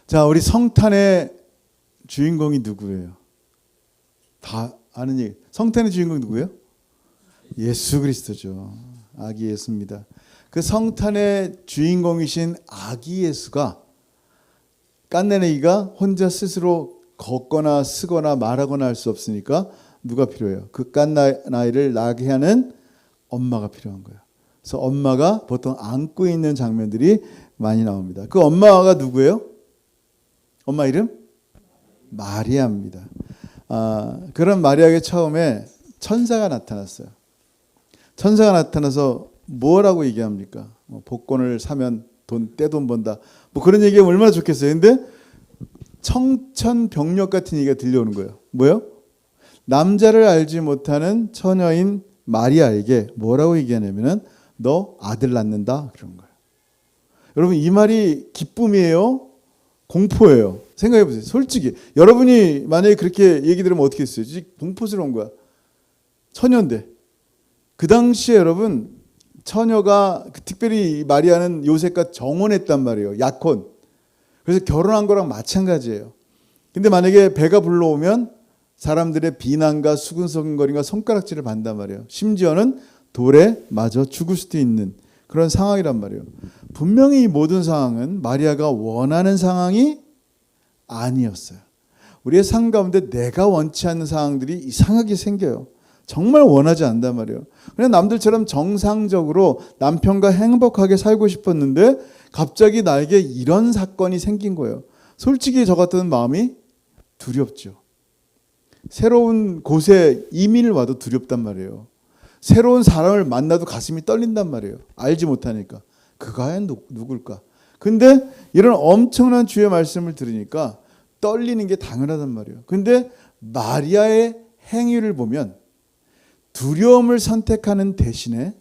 자, 우리 성탄의 주인공이 누구예요? 다 아는 얘기. 성탄의 주인공이 누구예요? 예수 그리스도죠. 아기 예수입니다. 그 성탄의 주인공이신 아기 예수가 깐내내기가 혼자 스스로 걷거나 쓰거나 말하거나 할 수 없으니까 누가 필요해요? 그 깐나이를 나게 하는 엄마가 필요한 거예요. 그래서 엄마가 보통 안고 있는 장면들이 많이 나옵니다. 그 엄마가 누구예요? 엄마 이름? 마리아입니다. 그런 마리아에게 처음에 천사가 나타났어요. 천사가 나타나서 뭐라고 얘기합니까? 복권을 사면 떼돈 번다. 뭐 그런 얘기하면 얼마나 좋겠어요. 근데 청천벽력 같은 얘기가 들려오는 거예요. 뭐요? 남자를 알지 못하는 처녀인 마리아에게 뭐라고 얘기하냐면은 너 아들 낳는다 그런 거예요. 여러분 이 말이 기쁨이에요? 공포예요? 생각해 보세요. 솔직히 여러분이 만약에 그렇게 얘기 들으면 어떻게 했어요? 공포스러운 거야. 처녀인데 그 당시에 여러분 처녀가 특별히 마리아는 요셉과 정혼했단 말이에요. 약혼. 그래서 결혼한 거랑 마찬가지예요. 근데 만약에 배가 불러오면 사람들의 비난과 수근수근거림과 손가락질을 받는단 말이에요. 심지어는 돌에 맞아 죽을 수도 있는 그런 상황이란 말이에요. 분명히 이 모든 상황은 마리아가 원하는 상황이 아니었어요. 우리의 삶 가운데 내가 원치 않는 상황들이 이상하게 생겨요. 정말 원하지 않단 말이에요. 그냥 남들처럼 정상적으로 남편과 행복하게 살고 싶었는데 갑자기 나에게 이런 사건이 생긴 거예요. 솔직히 저 같은 마음이 두렵죠. 새로운 곳에 이민을 와도 두렵단 말이에요. 새로운 사람을 만나도 가슴이 떨린단 말이에요. 알지 못하니까. 그가 과연 누굴까? 근데 이런 엄청난 주의 말씀을 들으니까 떨리는 게 당연하단 말이에요. 근데 마리아의 행위를 보면 두려움을 선택하는 대신에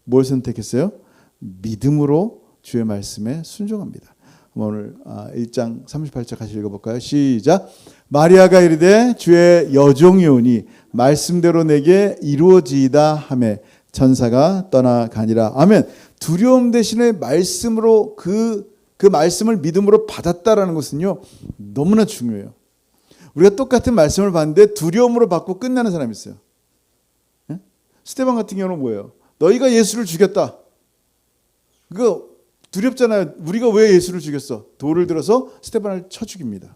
뭘 선택했어요? 믿음으로 주의 말씀에 순종합니다. 오늘 1장 38절 같이 읽어볼까요? 시작. 마리아가 이르되 주의 여종이오니 말씀대로 내게 이루어지이다 하매 천사가 떠나가니라. 아멘. 두려움 대신에 말씀으로 그 말씀을 믿음으로 받았다라는 것은요 너무나 중요해요. 우리가 똑같은 말씀을 받는데 두려움으로 받고 끝나는 사람이 있어요. 스데반 같은 경우는 뭐예요? 너희가 예수를 죽였다. 그거 두렵잖아요. 우리가 왜 예수를 죽였어? 돌을 들어서 스데반을 쳐 죽입니다.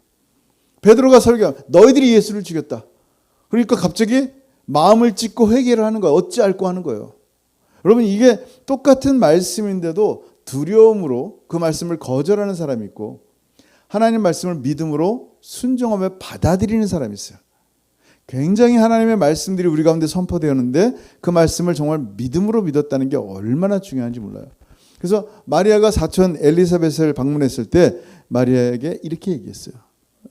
베드로가 설교하면 너희들이 예수를 죽였다. 그러니까 갑자기 마음을 찢고 회개를 하는 거예요. 어찌할꼬 하는 거예요. 여러분 이게 똑같은 말씀인데도 두려움으로 그 말씀을 거절하는 사람이 있고 하나님 말씀을 믿음으로 순종하며 받아들이는 사람이 있어요. 굉장히 하나님의 말씀들이 우리 가운데 선포되었는데 그 말씀을 정말 믿음으로 믿었다는 게 얼마나 중요한지 몰라요. 그래서 마리아가 사촌 엘리사벳을 방문했을 때 마리아에게 이렇게 얘기했어요.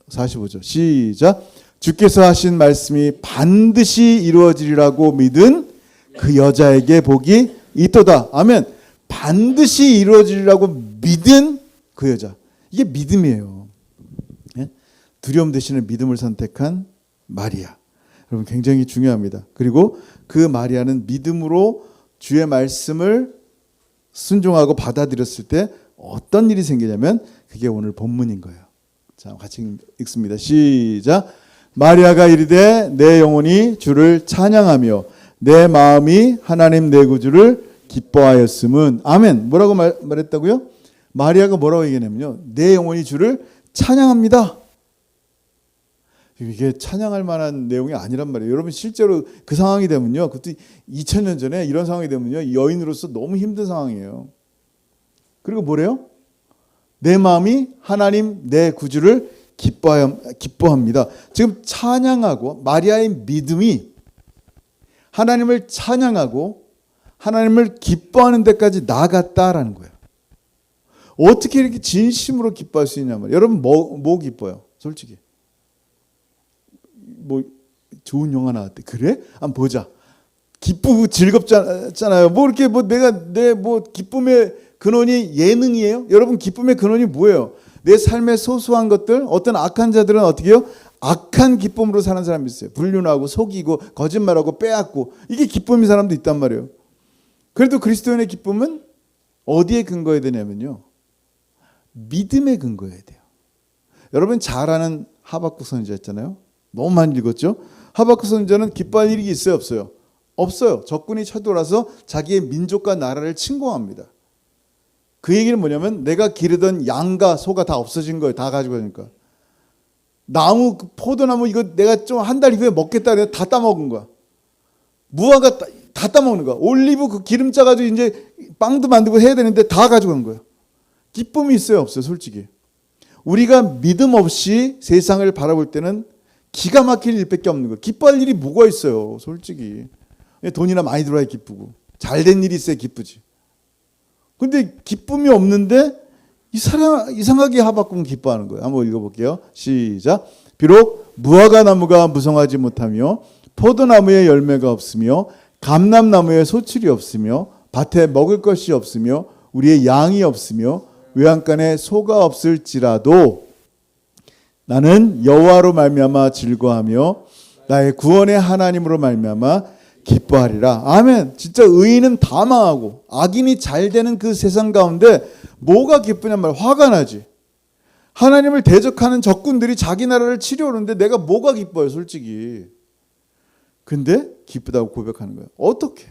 45절 시작. 주께서 하신 말씀이 반드시 이루어지리라고 믿은 그 여자에게 복이 있도다. 아멘. 반드시 이루어지리라고 믿은 그 여자. 이게 믿음이에요. 두려움 대신에 믿음을 선택한 마리아. 여러분 굉장히 중요합니다. 그리고 그 마리아는 믿음으로 주의 말씀을 순종하고 받아들였을 때 어떤 일이 생기냐면 그게 오늘 본문인 거예요. 자, 같이 읽습니다. 시작. 마리아가 이르되 내 영혼이 주를 찬양하며 내 마음이 하나님 내 구주를 기뻐하였음은. 아멘. 뭐라고 말했다고요? 마리아가 뭐라고 얘기하냐면요. 내 영혼이 주를 찬양합니다. 이게 찬양할 만한 내용이 아니란 말이에요. 여러분 실제로 그 상황이 되면요. 그것도 2000년 전에 이런 상황이 되면요. 여인으로서 너무 힘든 상황이에요. 그리고 뭐래요? 내 마음이 하나님 내 구주를 기뻐합니다. 지금 찬양하고 마리아의 믿음이 하나님을 찬양하고 하나님을 기뻐하는 데까지 나아갔다라는 거예요. 어떻게 이렇게 진심으로 기뻐할 수 있냐 말이에요. 여러분 뭐 기뻐요? 솔직히. 뭐 좋은 영화 나왔대. 그래? 한번 보자. 기쁘고 즐겁잖아요. 뭐 이렇게 뭐 내 기쁨의 근원이 예능이에요? 여러분 기쁨의 근원이 뭐예요? 내 삶의 소소한 것들. 어떤 악한 자들은 어떻게 해요? 악한 기쁨으로 사는 사람이 있어요. 불륜하고 속이고 거짓말하고 빼앗고 이게 기쁨인 사람도 있단 말이에요. 그래도 그리스도인의 기쁨은 어디에 근거해야 되냐면요. 믿음에 근거해야 돼요. 여러분 잘 아는 하박국 선지자였잖아요. 너무 많이 읽었죠. 하박국 선지자는 기뻐할 일이 있어요, 없어요? 없어요. 적군이 쳐들어와서 자기의 민족과 나라를 침공합니다. 그 얘기는 뭐냐면 내가 기르던 양과 소가 다 없어진 거예요. 다 가지고 가니까. 나무, 포도나무 이거 내가 좀 한 달 후에 먹겠다 그래서 다 따먹은 거야. 무화과 다 따먹는 거야. 올리브 그 기름 짜가지고 이제 빵도 만들고 해야 되는데 다 가지고 간 거예요. 기쁨이 있어요, 없어요, 솔직히? 우리가 믿음 없이 세상을 바라볼 때는 기가 막힐 일밖에 없는 거예요. 기뻐할 일이 뭐가 있어요, 솔직히? 돈이나 많이 들어야 기쁘고 잘 된 일이 있어야 기쁘지. 근데 기쁨이 없는데 이상하게 하박국은 기뻐하는 거예요. 한번 읽어볼게요. 시작. 비록 무화과 나무가 무성하지 못하며 포도나무에 열매가 없으며 감람나무에 소출이 없으며 밭에 먹을 것이 없으며 우리의 양이 없으며 외양간에 소가 없을지라도 나는 여호와로 말미암아 즐거하며 나의 구원의 하나님으로 말미암아 기뻐하리라. 아멘. 진짜 의인은 다 망하고 악인이 잘 되는 그 세상 가운데 뭐가 기쁘냔 말이야. 화가 나지. 하나님을 대적하는 적군들이 자기 나라를 치려오는데 내가 뭐가 기뻐요, 솔직히. 근데 기쁘다고 고백하는 거예요. 어떻게?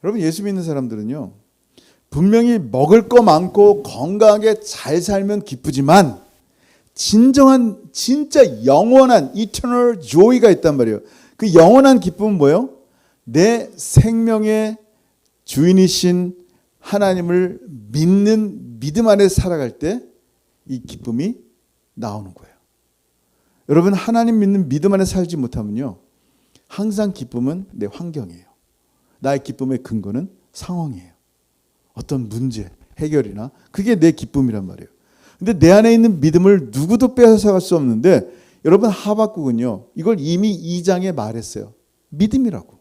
여러분, 예수 믿는 사람들은요, 분명히 먹을 거 많고 건강하게 잘 살면 기쁘지만 진정한 진짜 영원한 eternal joy가 있단 말이에요. 그 영원한 기쁨은 뭐예요? 내 생명의 주인이신 하나님을 믿는 믿음 안에 살아갈 때 이 기쁨이 나오는 거예요. 여러분, 하나님 믿는 믿음 안에 살지 못하면요, 항상 기쁨은 내 환경이에요. 나의 기쁨의 근거는 상황이에요. 어떤 문제, 해결이나 그게 내 기쁨이란 말이에요. 근데 내 안에 있는 믿음을 누구도 빼앗아갈 수 없는데 여러분, 하박국은요, 이걸 이미 2장에 말했어요. 믿음이라고.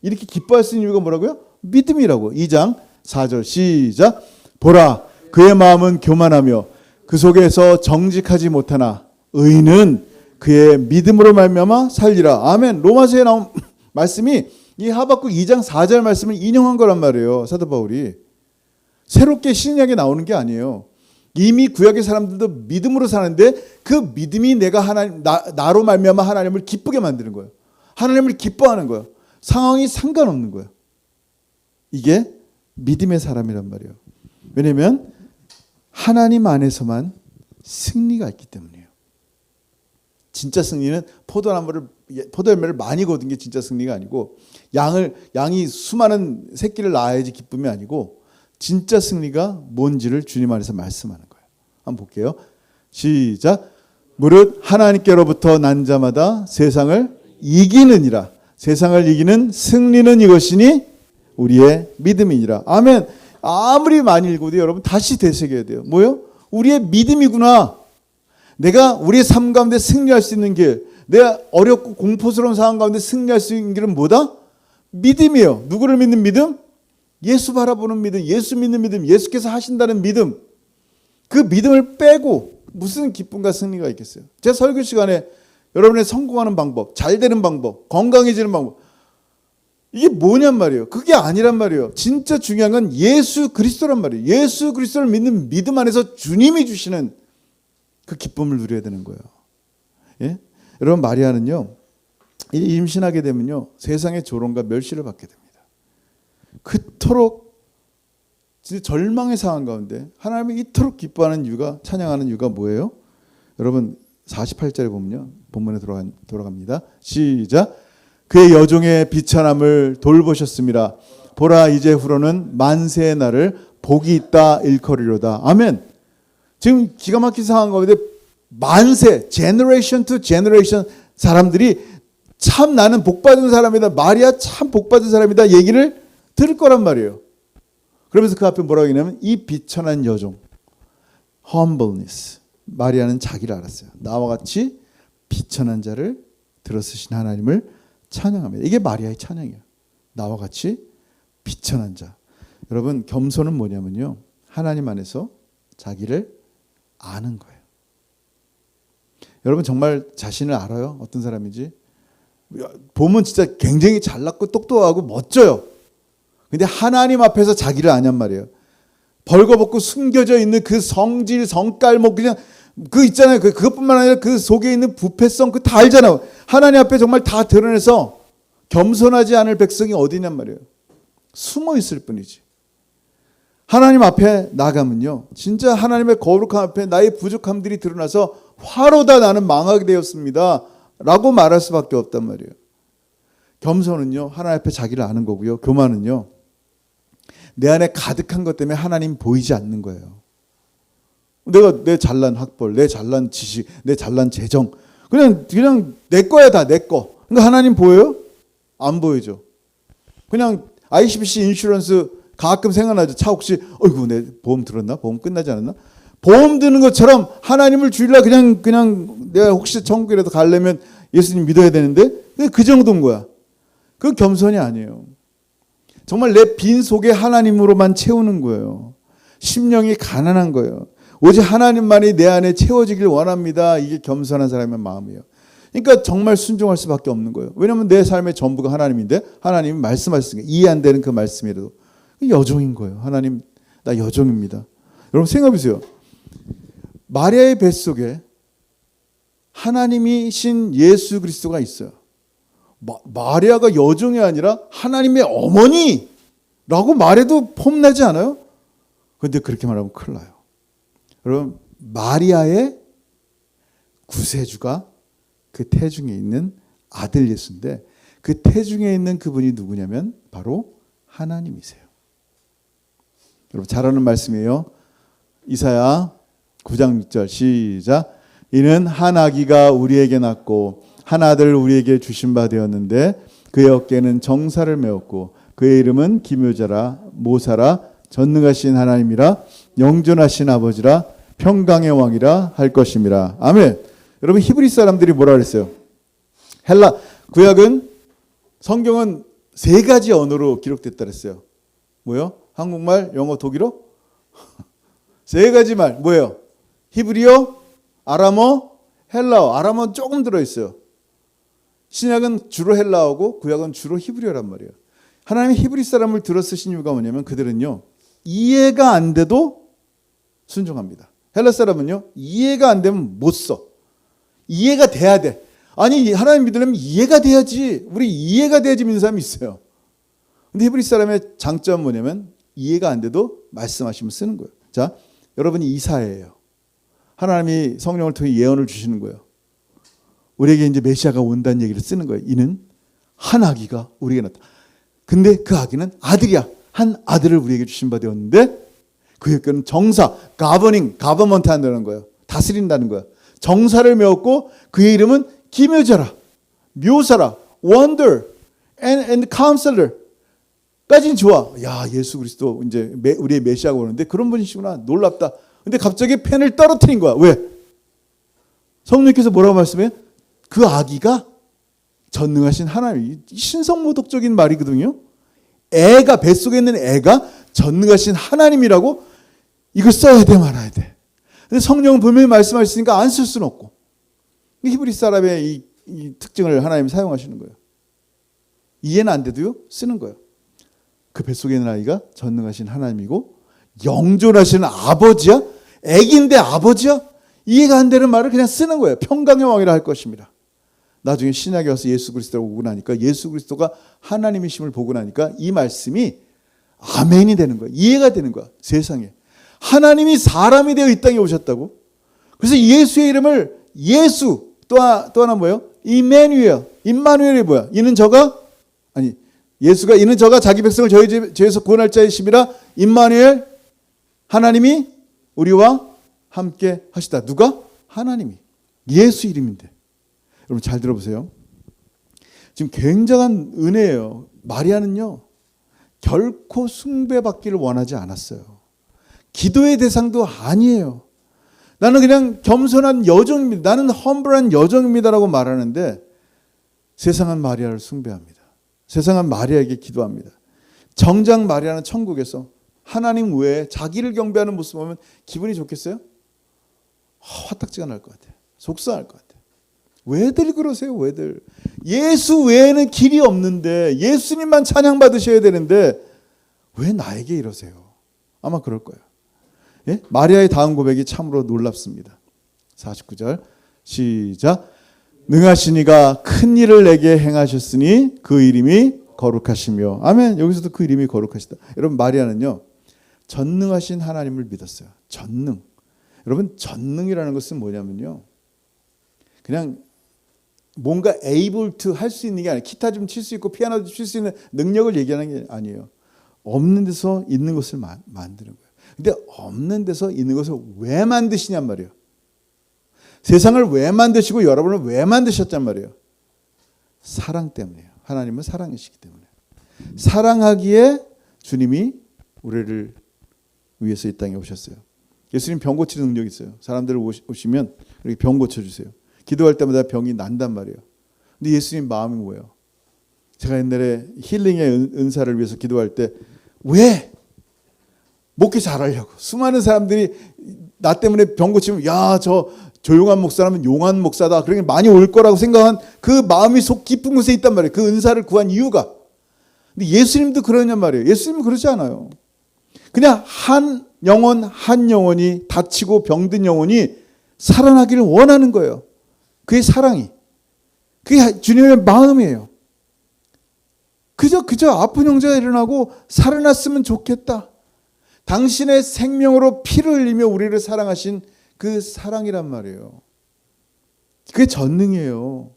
이렇게 기뻐할 수 있는 이유가 뭐라고요? 믿음이라고. 2장 4절 시작. 보라, 그의 마음은 교만하며 그 속에서 정직하지 못하나 의인은 그의 믿음으로 말미암아 살리라. 아멘. 로마서에 나온 말씀이 이 하박국 2장 4절 말씀을 인용한 거란 말이에요. 사도 바울이. 새롭게 신약에 나오는 게 아니에요. 이미 구약의 사람들도 믿음으로 사는데 그 믿음이 내가 나로 말미암아 하나님을 기쁘게 만드는 거예요. 하나님을 기뻐하는 거예요. 상황이 상관없는 거예요. 이게 믿음의 사람이란 말이에요. 왜냐하면 하나님 안에서만 승리가 있기 때문이에요. 진짜 승리는 포도열매를 많이 거둔 게 진짜 승리가 아니고 양이 수많은 새끼를 낳아야지 기쁨이 아니고 진짜 승리가 뭔지를 주님 안에서 말씀하는 거예요. 한번 볼게요. 시작. 무릇 하나님께로부터 난 자마다 세상을 이기느니라. 세상을 이기는 승리는 이것이니 우리의 믿음이니라. 아멘. 아무리 많이 읽어도 여러분 다시 되새겨야 돼요. 뭐요? 우리의 믿음이구나. 내가 우리의 삶 가운데 승리할 수 있는 길, 내가 어렵고 공포스러운 상황 가운데 승리할 수 있는 길은 뭐다? 믿음이에요. 누구를 믿는 믿음? 예수 바라보는 믿음, 예수 믿는 믿음, 예수께서 하신다는 믿음. 그 믿음을 빼고 무슨 기쁨과 승리가 있겠어요? 제 설교 시간에 여러분의 성공하는 방법, 잘 되는 방법, 건강해지는 방법, 이게 뭐냔 말이에요. 그게 아니란 말이에요. 진짜 중요한 건 예수 그리스도란 말이에요. 예수 그리스도를 믿는 믿음 안에서 주님이 주시는 그 기쁨을 누려야 되는 거예요. 예? 여러분, 마리아는요, 임신하게 되면요, 세상의 조롱과 멸시를 받게 됩니다. 그토록 진짜 절망의 상황 가운데 하나님이 이토록 기뻐하는 이유가, 찬양하는 이유가 뭐예요? 여러분, 48절에 보면요, 본문에 돌아갑니다. 시작. 그의 여종의 비천함을 돌보셨습니다. 보라, 이제 후로는 만세의 날을 복이 있다 일컬이로다. 아멘. 지금 기가 막힌 상황 가운데 만세, 제너레이션 투 제너레이션 사람들이 참 나는 복받은 사람이다, 마리아 참 복받은 사람이다 얘기를 들을 거란 말이에요. 그러면서 그 앞에 뭐라고 했냐면 이 비천한 여종, humbleness. 마리아는 자기를 알았어요. 나와 같이 비천한 자를 들어쓰신 하나님을 찬양합니다. 이게 마리아의 찬양이에요. 나와 같이 비천한 자. 여러분, 겸손은 뭐냐면요, 하나님 안에서 자기를 아는 거예요. 여러분, 정말 자신을 알아요? 어떤 사람인지? 보면 진짜 굉장히 잘났고 똑똑하고 멋져요. 근데 하나님 앞에서 자기를 아냔 말이에요. 벌거벗고 숨겨져 있는 그 성질, 성깔, 뭐 그냥 그 있잖아요. 그것뿐만 아니라 그 속에 있는 부패성, 그 다 알잖아요. 하나님 앞에 정말 다 드러내서 겸손하지 않을 백성이 어디냔 말이에요. 숨어 있을 뿐이지. 하나님 앞에 나가면요, 진짜 하나님의 거룩함 앞에 나의 부족함들이 드러나서 화로다 나는 망하게 되었습니다 라고 말할 수밖에 없단 말이에요. 겸손은요, 하나님 앞에 자기를 아는 거고요. 교만은요, 내 안에 가득한 것 때문에 하나님 보이지 않는 거예요. 내가 내 잘난 학벌, 내 잘난 지식, 내 잘난 재정, 그냥 내 거야, 다 내 거. 그러니까 하나님 보여요? 안 보이죠. 그냥 ICBC 인슈런스 가끔 생각나죠. 차 혹시 어이구 내 보험 들었나? 보험 끝나지 않았나? 보험 드는 것처럼 하나님을 주일날 그냥 내가 혹시 천국이라도 가려면 예수님 믿어야 되는데 그 정도인 거야. 그 겸손이 아니에요. 정말 내 빈 속에 하나님으로만 채우는 거예요. 심령이 가난한 거예요. 오직 하나님만이 내 안에 채워지길 원합니다. 이게 겸손한 사람의 마음이에요. 그러니까 정말 순종할 수밖에 없는 거예요. 왜냐하면 내 삶의 전부가 하나님인데 하나님이 말씀하시니까 이해 안 되는 그 말씀이라도 여종인 거예요. 하나님, 나 여종입니다. 여러분 생각해보세요. 마리아의 뱃속에 하나님이신 예수 그리스도가 있어요. 마리아가 여종이 아니라 하나님의 어머니라고 말해도 폼나지 않아요? 그런데 그렇게 말하면 큰일 나요. 여러분, 마리아의 구세주가 그 태중에 있는 아들 예수인데 그 태중에 있는 그분이 누구냐면 바로 하나님이세요. 여러분 잘 아는 말씀이에요. 이사야 9장 6절 시작. 이는 한 아기가 우리에게 낳고 한 아들을 우리에게 주신 바 되었는데 그의 어깨는 정사를 메었고 그의 이름은 기묘자라 모사라 전능하신 하나님이라 영존하신 아버지라 평강의 왕이라 할 것임이라. 아멘. 여러분 히브리 사람들이 뭐라 그랬어요? 헬라 구약은 성경은 세 가지 언어로 기록됐다 그랬어요. 뭐요? 한국말, 영어, 독일어? 세 가지 말 뭐예요? 히브리어, 아람어, 헬라어. 아람어는 조금 들어있어요. 신약은 주로 헬라어고 구약은 주로 히브리어란 말이에요. 하나님이 히브리 사람을 들어 쓰신 이유가 뭐냐면 그들은요 이해가 안 돼도 순종합니다. 헬라 사람은요 이해가 안 되면 못 써. 이해가 돼야 돼. 아니 하나님 믿으려면 이해가 돼야지. 우리 이해가 돼야지 믿는 사람이 있어요. 근데 히브리 사람의 장점은 뭐냐면 이해가 안 돼도 말씀하시면 쓰는 거예요. 자, 여러분이 이사야예요. 하나님이 성령을 통해 예언을 주시는 거예요. 우리에게 이제 메시아가 온다는 얘기를 쓰는 거예요. 이는 한 아기가 우리에게 낳았다. 근데 그 아기는 아들이야. 한 아들을 우리에게 주신 바 되었는데 그의 어깨는 정사, 가버먼트 한다는 거예요. 다스린다는 거예요. 정사를 메었고 그의 이름은 기묘자라, 묘사라, wonder and counselor 까지는 좋아. 야, 예수 그리스도 이제 우리의 메시아가 오는데 그런 분이시구나. 놀랍다. 근데 갑자기 펜을 떨어뜨린 거야. 왜? 성령께서 뭐라고 말씀해요? 그 아기가 전능하신 하나님. 신성모독적인 말이거든요. 애가 뱃속에 있는 애가 전능하신 하나님이라고 이걸 써야 돼 말아야 돼. 근데 성령은 분명히 말씀하시니까 안 쓸 수는 없고. 히브리 사람의 이 특징을 하나님이 사용하시는 거예요. 이해는 안 돼도요 쓰는 거예요. 그 뱃속에 있는 아이가 전능하신 하나님이고 영존하시는 아버지야? 애기인데 아버지야? 이해가 안 되는 말을 그냥 쓰는 거예요. 평강의 왕이라 할 것입니다. 나중에 신약에 와서 예수 그리스도를 보고 나니까 예수 그리스도가 하나님이심을 보고 나니까 이 말씀이 아멘이 되는 거야. 이해가 되는 거야. 세상에. 하나님이 사람이 되어 이 땅에 오셨다고. 그래서 예수의 이름을 예수 또 하나 뭐예요? 임마누엘이 뭐야? 예수가 이는 저가 자기 백성을 저희 죄에서 구원할 자이심이라 임마누엘 하나님이 우리와 함께 하시다. 누가? 하나님이. 예수 이름인데. 여러분 잘 들어보세요. 지금 굉장한 은혜예요. 마리아는요. 결코 숭배받기를 원하지 않았어요. 기도의 대상도 아니에요. 나는 그냥 겸손한 여종입니다. 나는 험블한 여종입니다라고 말하는데 세상은 마리아를 숭배합니다. 세상은 마리아에게 기도합니다. 정작 마리아는 천국에서 하나님 외에 자기를 경배하는 모습 보면 기분이 좋겠어요? 화딱지가 날 것 같아요. 속상할 것 같아요. 왜들 그러세요? 왜들? 예수 외에는 길이 없는데 예수님만 찬양받으셔야 되는데 왜 나에게 이러세요? 아마 그럴 거예요. 예? 마리아의 다음 고백이 참으로 놀랍습니다. 49절 시작. 능하신 이가 큰 일을 내게 행하셨으니 그 이름이 거룩하시며. 아멘. 여기서도 그 이름이 거룩하시다. 여러분, 마리아는요 전능하신 하나님을 믿었어요. 전능. 여러분, 전능이라는 것은 뭐냐면요, 그냥 뭔가 able to 할 수 있는 게 아니에요. 기타 좀 칠 수 있고 피아노도 칠 수 있는 능력을 얘기하는 게 아니에요. 없는 데서 있는 것을 만드는 거예요. 근데 없는 데서 있는 것을 왜 만드시냔 말이에요. 세상을 왜 만드시고 여러분을 왜 만드셨단 말이에요. 사랑 때문이에요. 하나님은 사랑이시기 때문에. 사랑하기에 주님이 우리를 위해서 이 땅에 오셨어요. 예수님 병 고치는 능력이 있어요. 사람들을 오시면 이렇게 병 고쳐주세요. 기도할 때마다 병이 난단 말이에요. 근데 예수님 마음이 뭐예요? 제가 옛날에 힐링의 은사를 위해서 기도할 때 왜? 목회 잘하려고. 수많은 사람들이 나 때문에 병 고치면 야, 저 조용한 목사라면 용한 목사다. 그러니 많이 올 거라고 생각한 그 마음이 속 깊은 곳에 있단 말이에요. 그 은사를 구한 이유가. 근데 예수님도 그러냔 말이에요. 예수님은 그러지 않아요. 그냥 한 영혼이 다치고 병든 영혼이 살아나기를 원하는 거예요. 그게 사랑이. 그게 주님의 마음이에요. 그저 아픈 형제가 일어나고 살아났으면 좋겠다. 당신의 생명으로 피를 흘리며 우리를 사랑하신 그 사랑이란 말이에요. 그게 전능이에요.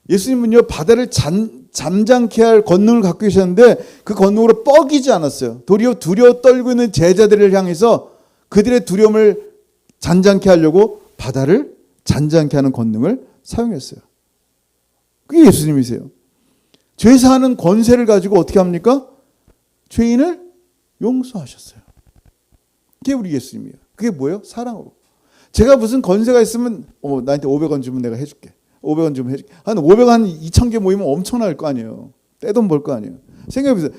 예수님은요 바다를 잠잠케 할 권능을 갖고 계셨는데 그 권능으로 뻐기지 않았어요. 도리어 두려워 떨고 있는 제자들을 향해서 그들의 두려움을 잔잔케 하려고 바다를 잔잔케 하는 권능을 사용했어요. 그게 예수님이세요. 죄 사하는 권세를 가지고 어떻게 합니까? 죄인을 용서하셨어요. 그게 우리 예수님이에요. 그게 뭐예요? 사랑으로. 제가 무슨 권세가 있으면 나한테 500원 주면 내가 해줄게. 500원 주면 해줄게. 한 500원 한 2,000개 모이면 엄청날 거 아니에요. 떼돈 벌 거 아니에요. 생각해보세요.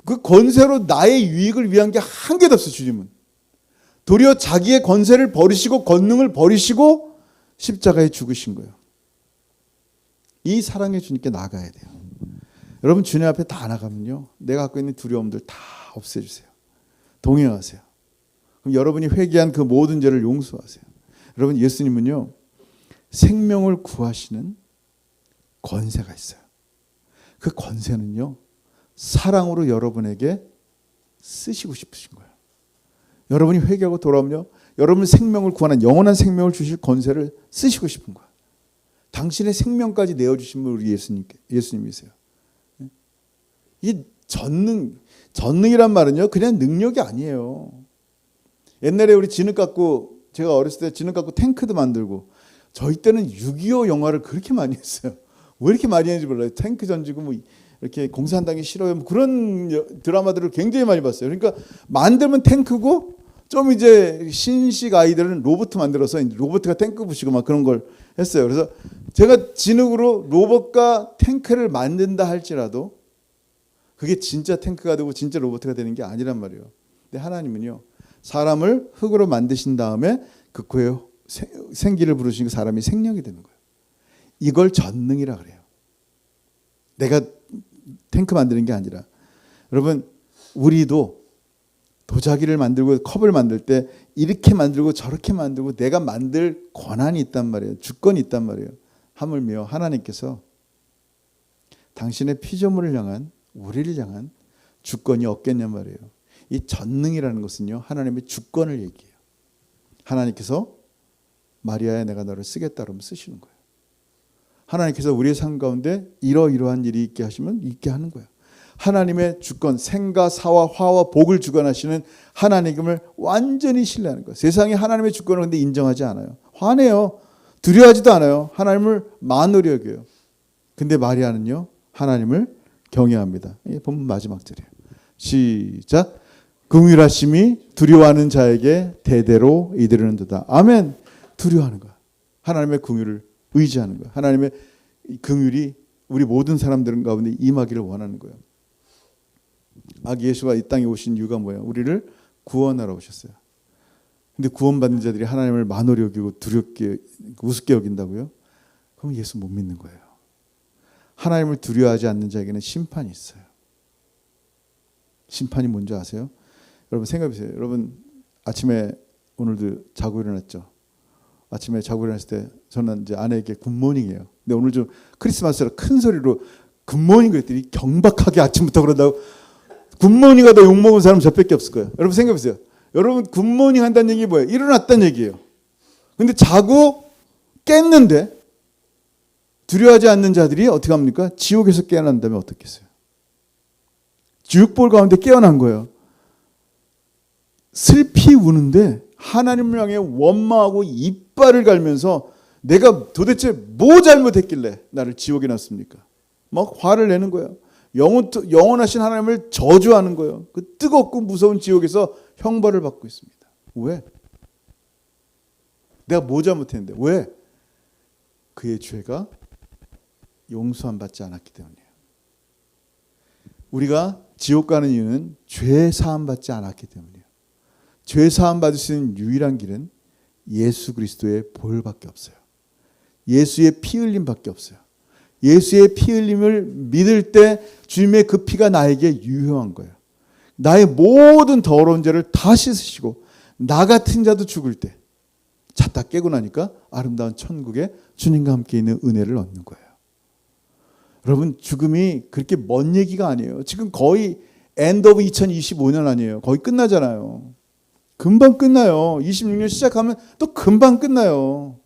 그 권세로 나의 유익을 위한 게 한 개도 없어요. 주님은. 도리어 자기의 권세를 버리시고 권능을 버리시고 십자가에 죽으신 거예요. 이 사랑의 주님께 나가야 돼요. 여러분, 주님 앞에 다 나가면요 내가 갖고 있는 두려움들 다 없애주세요. 동행하세요. 그럼 여러분이 회개한 그 모든 죄를 용서하세요. 여러분, 예수님은요 생명을 구하시는 권세가 있어요. 그 권세는요 사랑으로 여러분에게 쓰시고 싶으신 거예요. 여러분이 회개하고 돌아오면요 여러분 생명을 구하는 영원한 생명을 주실 권세를 쓰시고 싶은 거예요. 당신의 생명까지 내어주신 분 우리 예수님이세요. 이 전능이란 말은요 그냥 능력이 아니에요. 옛날에 우리 진흙 갖고, 제가 어렸을 때 진흙 갖고 탱크도 만들고, 저희 때는 6.25 영화를 그렇게 많이 했어요. 왜 이렇게 많이 했는지 몰라요. 탱크 던지고 뭐 이렇게 공산당이 싫어요. 뭐 그런 드라마들을 굉장히 많이 봤어요. 그러니까 만들면 탱크고 좀 이제 신식 아이들은 로봇 만들어서 로봇가 탱크 부시고 막 그런 걸 했어요. 그래서 제가 진흙으로 로봇과 탱크를 만든다 할지라도 그게 진짜 탱크가 되고 진짜 로봇가 되는 게 아니란 말이에요. 근데 하나님은요 사람을 흙으로 만드신 다음에 그 코에 생기를 부르시니까 사람이 생명이 되는 거예요. 이걸 전능이라 그래요. 내가 탱크 만드는 게 아니라. 여러분, 우리도 도자기를 만들고 컵을 만들 때 이렇게 만들고 저렇게 만들고 내가 만들 권한이 있단 말이에요. 주권이 있단 말이에요. 하물며 하나님께서 당신의 피조물을 향한, 우리를 향한 주권이 없겠냔 말이에요. 이 전능이라는 것은요 하나님의 주권을 얘기해요. 하나님께서 마리아야 내가 너를 쓰겠다 그러면 쓰시는 거예요. 하나님께서 우리의 삶 가운데 이러이러한 일이 있게 하시면 있게 하는 거예요. 하나님의 주권, 생과 사와 화와 복을 주관하시는 하나님을 완전히 신뢰하는 거예요. 세상이 하나님의 주권을 근데 인정하지 않아요. 화내요. 두려워하지도 않아요. 하나님을 만으로 여겨요. 근데 마리아는요 하나님을 경외합니다. 본문 마지막 절이에요. 시작. 긍휼하심이 두려워하는 자에게 대대로 이르는도다. 아멘. 두려워하는 거야. 하나님의 긍휼을 의지하는 거야. 하나님의 긍휼이 우리 모든 사람들 가운데 임하기를 원하는 거예요. 아기 예수가 이 땅에 오신 이유가 뭐예요? 우리를 구원하러 오셨어요. 근데 구원받는 자들이 하나님을 만홀히 여기고 두렵게 우습게 여긴다고요? 그럼 예수 못 믿는 거예요. 하나님을 두려워하지 않는 자에게는 심판이 있어요. 심판이 뭔지 아세요? 여러분 생각해보세요. 여러분 아침에 오늘도 자고 일어났죠. 아침에 자고 일어났을 때 저는 이제 아내에게 굿모닝이에요. 근데 오늘 좀 크리스마스라 큰 소리로 굿모닝 그랬더니 경박하게 아침부터 그런다고. 굿모닝 하다 욕먹은 사람 저밖에 없을 거예요. 여러분 생각해보세요. 여러분 굿모닝 한다는 얘기 뭐예요? 일어났다는 얘기예요. 근데 자고 깼는데 두려워하지 않는 자들이 어떻게 합니까? 지옥에서 깨어난다면 어떻겠어요? 지옥볼 가운데 깨어난 거예요. 슬피 우는데 하나님을 향해 원망하고 이빨을 갈면서 내가 도대체 뭐 잘못했길래 나를 지옥에 놨습니까? 막 화를 내는 거예요. 영원하신 하나님을 저주하는 거예요. 그 뜨겁고 무서운 지옥에서 형벌을 받고 있습니다. 왜? 내가 뭐 잘못했는데? 왜? 그의 죄가 용서함 받지 않았기 때문이에요. 우리가 지옥 가는 이유는 죄 사함 받지 않았기 때문이에요. 죄 사함 받을 수 있는 유일한 길은 예수 그리스도의 보혈밖에 없어요. 예수의 피 흘림밖에 없어요. 예수의 피 흘림을 믿을 때 주님의 그 피가 나에게 유효한 거예요. 나의 모든 더러운 죄를 다 씻으시고 나 같은 자도 죽을 때 잤다 깨고 나니까 아름다운 천국에 주님과 함께 있는 은혜를 얻는 거예요. 여러분 죽음이 그렇게 먼 얘기가 아니에요. 지금 거의 end of 2025년 아니에요. 거의 끝나잖아요. 금방 끝나요. 26년 시작하면 또 금방 끝나요.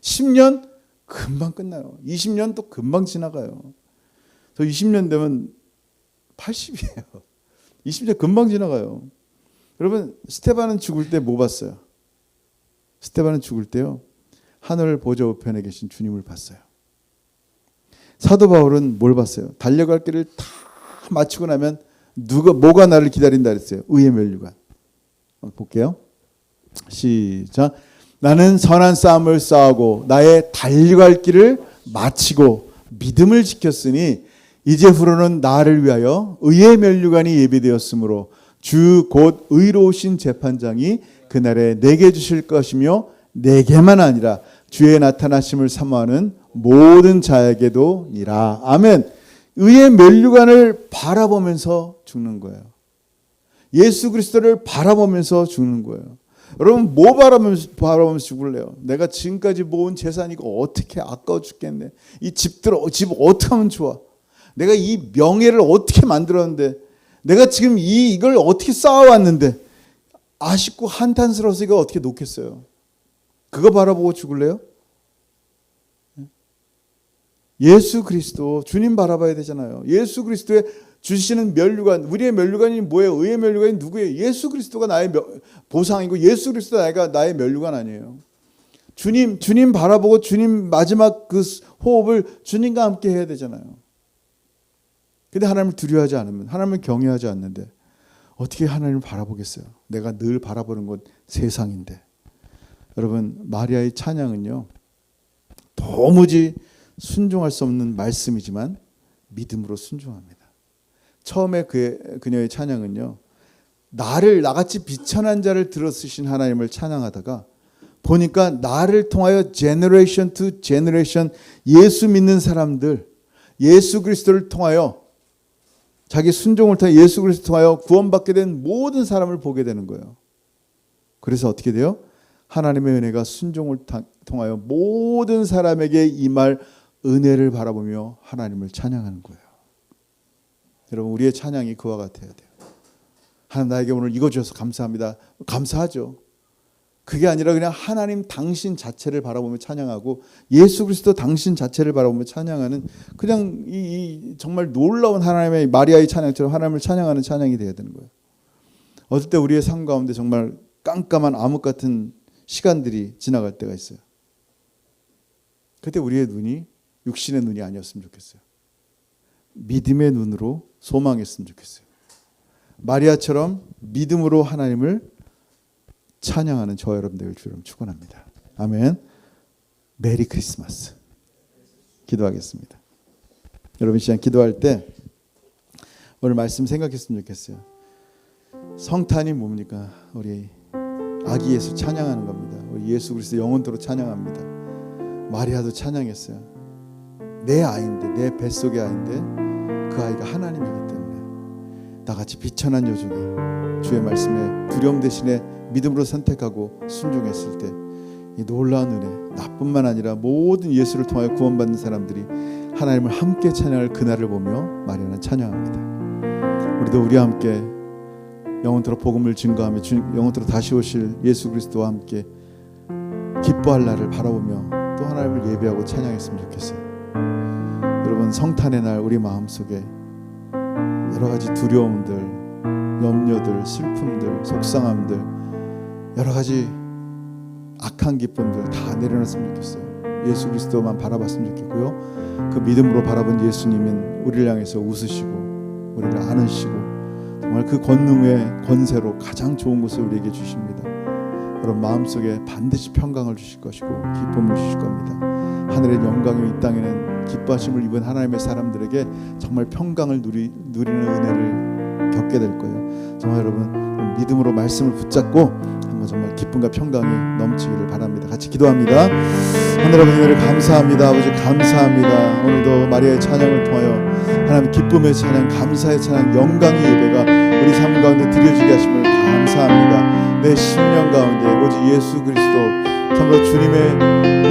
10년 금방 끝나요. 20년 또 금방 지나가요. 저 20년 되면 80이에요. 20년 금방 지나가요. 여러분 스테반은 죽을 때 뭐 봤어요? 스테반은 죽을 때요. 하늘 보좌 우편에 계신 주님을 봤어요. 사도 바울은 뭘 봤어요? 달려갈 길을 다 마치고 나면 뭐가 나를 기다린다 그랬어요? 의의 면류관. 볼게요. 시작. 나는 선한 싸움을 싸우고 나의 달려갈 길을 마치고 믿음을 지켰으니 이제후로는 나를 위하여 의의 면류관이 예비되었으므로 주 곧 의로우신 재판장이 그날에 내게 주실 것이며 내게만 아니라 주의 나타나심을 사모하는 모든 자에게도 이라. 아멘. 의의 면류관을 바라보면서 죽는 거예요. 예수 그리스도를 바라보면서 죽는 거예요. 여러분 뭐 바라보면서 죽을래요? 내가 지금까지 모은 재산이 이거 어떻게 아까워 죽겠네. 이 집 어떻게 하면 좋아? 내가 이 명예를 어떻게 만들었는데, 내가 지금 이걸 어떻게 쌓아왔는데 아쉽고 한탄스러워서 이거 어떻게 놓겠어요? 그거 바라보고 죽을래요? 예수 그리스도 주님 바라봐야 되잖아요. 예수 그리스도의 주시는 면류관, 우리의 면류관이 뭐예요? 의의 면류관이 누구예요? 예수 그리스도가 나의 보상이고 예수 그리스도가 나의 면류관 아니에요. 주님 바라보고 주님 마지막 그 호흡을 주님과 함께 해야 되잖아요. 근데 하나님을 두려워하지 않으면, 하나님을 경외하지 않는데 어떻게 하나님을 바라보겠어요? 내가 늘 바라보는 건 세상인데. 여러분 마리아의 찬양은요, 도무지 순종할 수 없는 말씀이지만 믿음으로 순종합니다. 처음에 그녀의 찬양은요, 나같이 비천한 자를 들어쓰신 하나님을 찬양하다가 보니까 나를 통하여 제너레이션 투 제너레이션 예수 믿는 사람들, 예수 그리스도를 통하여 자기 순종을 통해 예수 그리스도를 통하여 구원받게 된 모든 사람을 보게 되는 거예요. 그래서 어떻게 돼요? 하나님의 은혜가 순종을 통하여 모든 사람에게 임할 은혜를 바라보며 하나님을 찬양하는 거예요. 여러분 우리의 찬양이 그와 같아야 돼요. 하나님 나에게 오늘 이거 주셔서 감사합니다. 감사하죠. 그게 아니라 그냥 하나님 당신 자체를 바라보며 찬양하고 예수 그리스도 당신 자체를 바라보며 찬양하는, 그냥 이 정말 놀라운 하나님의 마리아의 찬양처럼 하나님을 찬양하는 찬양이 되어야 되는 거예요. 어떨 때 우리의 삶 가운데 정말 깜깜한 암흑 같은 시간들이 지나갈 때가 있어요. 그때 우리의 눈이 육신의 눈이 아니었으면 좋겠어요. 믿음의 눈으로 소망했으면 좋겠어요. 마리아처럼 믿음으로 하나님을 찬양하는 저와 여러분 되길 주님 축원합니다. 아멘. 메리 크리스마스. 기도하겠습니다. 여러분 시간 기도할 때 오늘 말씀 생각했으면 좋겠어요. 성탄이 뭡니까? 우리 아기 예수 찬양하는 겁니다. 우리 예수 그리스도 영원토록 찬양합니다. 마리아도 찬양했어요. 내 아이인데, 내 뱃속의 아이인데 그 아이가 하나님이기 때문에 나같이 비천한 여종이 주의 말씀에 두려움 대신에 믿음으로 선택하고 순종했을 때 이 놀라운 은혜, 나뿐만 아니라 모든 예수를 통하여 구원받는 사람들이 하나님을 함께 찬양할 그날을 보며 마리아는 찬양합니다. 우리도 우리와 함께 영원토록 복음을 증거하며 영원토록 다시 오실 예수 그리스도와 함께 기뻐할 날을 바라보며 또 하나님을 예배하고 찬양했으면 좋겠어요. 여러분, 성탄의 날 우리 마음속에 여러 가지 두려움들, 염려들, 슬픔들, 속상함들, 여러 가지 악한 기쁨들 다 내려놨으면 좋겠어요. 예수 그리스도만 바라봤으면 좋겠고요. 그 믿음으로 바라본 예수님은 우리를 향해서 웃으시고 우리를 안으시고 정말 그 권능의 권세로 가장 좋은 것을 우리에게 주십니다. 여러분, 마음속에 반드시 평강을 주실 것이고 기쁨을 주실 겁니다. 하늘의 영광이 이 땅에는 기뻐하심을 입은 하나님의 사람들에게 정말 평강을 누리는 은혜를 겪게 될 거예요. 정말 여러분, 믿음으로 말씀을 붙잡고 한번 정말 기쁨과 평강이 넘치기를 바랍니다. 같이 기도합니다. 하늘 아버지, 은혜를 감사합니다. 아버지 감사합니다. 오늘도 마리아의 찬양을 통하여 하나님 기쁨의 찬양, 감사의 찬양, 영광의 예배가 우리 삶 가운데 드려지게 하심을 감사합니다. 내 심령 가운데 오직 예수 그리스도 참으로 주님의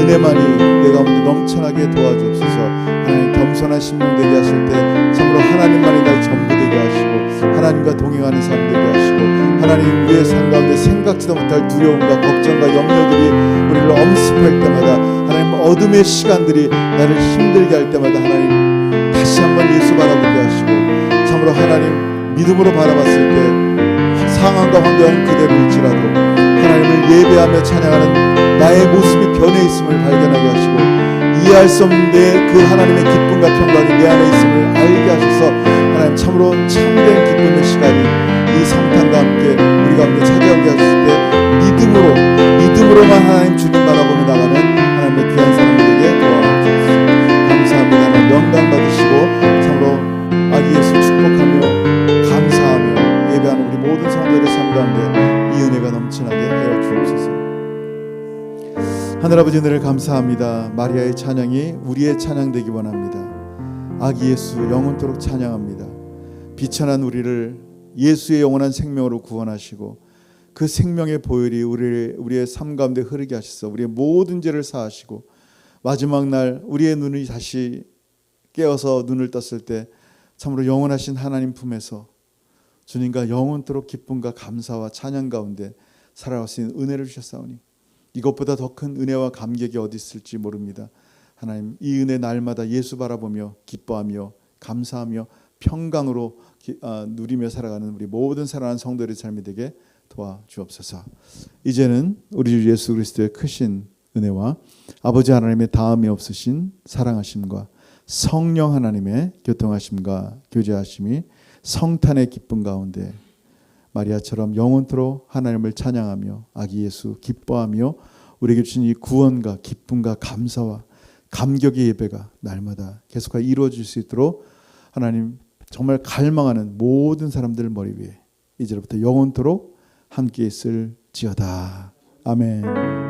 은혜만이 내 가운데 넘쳐나게 도와주옵소서. 하나님 겸손한 심령 되게 하실 때 참으로 하나님만이 나의 전부 되게 하시고 하나님과 동행하는 삶 되게 하시고 하나님 우리의 삶 가운데 생각지도 못할 두려움과 걱정과 염려들이 우리를 엄습할 때마다 하나님 어둠의 시간들이 나를 힘들게 할 때마다 하나님 다시 한번 예수 바라보게 하시고 참으로 하나님 믿음으로 바라봤을 때 상황과 환경은 그대로일지라도 하나님을 예배하며 찬양하는 나의 모습이 변해 있음을 발견하게 하시고 이해할 수 없는 그 하나님의 기쁨과 평강이 내 안에 있음을 알게 하셔서 하나님 참으로 참된 기쁨의 시간이 이 성탄과 함께 우리 가운데 찾아오게 하실 때 믿음으로만 하나님 주님 바라보며 나가는 하나님의 귀한 사람들에게 도와주옵소서. 감사합니다. 하나님 영광 받으시고 참으로 아기 예수 축복하며 감사하며 예배하는 우리 모든 성도들의 삶 가운데 이 은혜가 넘치나게 하여 주옵소서. 하늘 아버지, 은혜를 감사합니다. 마리아의 찬양이 우리의 찬양 되기 원합니다. 아기 예수 영원토록 찬양합니다. 비천한 우리를 예수의 영원한 생명으로 구원하시고 그 생명의 보혈이 우리의 삶 가운데 흐르게 하셔서 우리의 모든 죄를 사하시고 마지막 날 우리의 눈이 다시 깨어서 눈을 떴을 때 참으로 영원하신 하나님 품에서 주님과 영원토록 기쁨과 감사와 찬양 가운데 살아갈 수 있는 은혜를 주셨사오니 이것보다 더 큰 은혜와 감격이 어디 있을지 모릅니다. 하나님, 이 은혜 날마다 예수 바라보며 기뻐하며 감사하며 평강으로 누리며 살아가는 우리 모든 사랑하는 성도들의 삶이 되게 도와주옵소서. 이제는 우리 주 예수 그리스도의 크신 은혜와 아버지 하나님의 다음이 없으신 사랑하심과 성령 하나님의 교통하심과 교제하심이 성탄의 기쁨 가운데 마리아처럼 영원토록 하나님을 찬양하며 아기 예수 기뻐하며 우리에게 주신 이 구원과 기쁨과 감사와 감격의 예배가 날마다 계속하여 이루어질 수 있도록 하나님 정말 갈망하는 모든 사람들 머리 위에 이제부터 영원토록 함께 있을지어다. 아멘.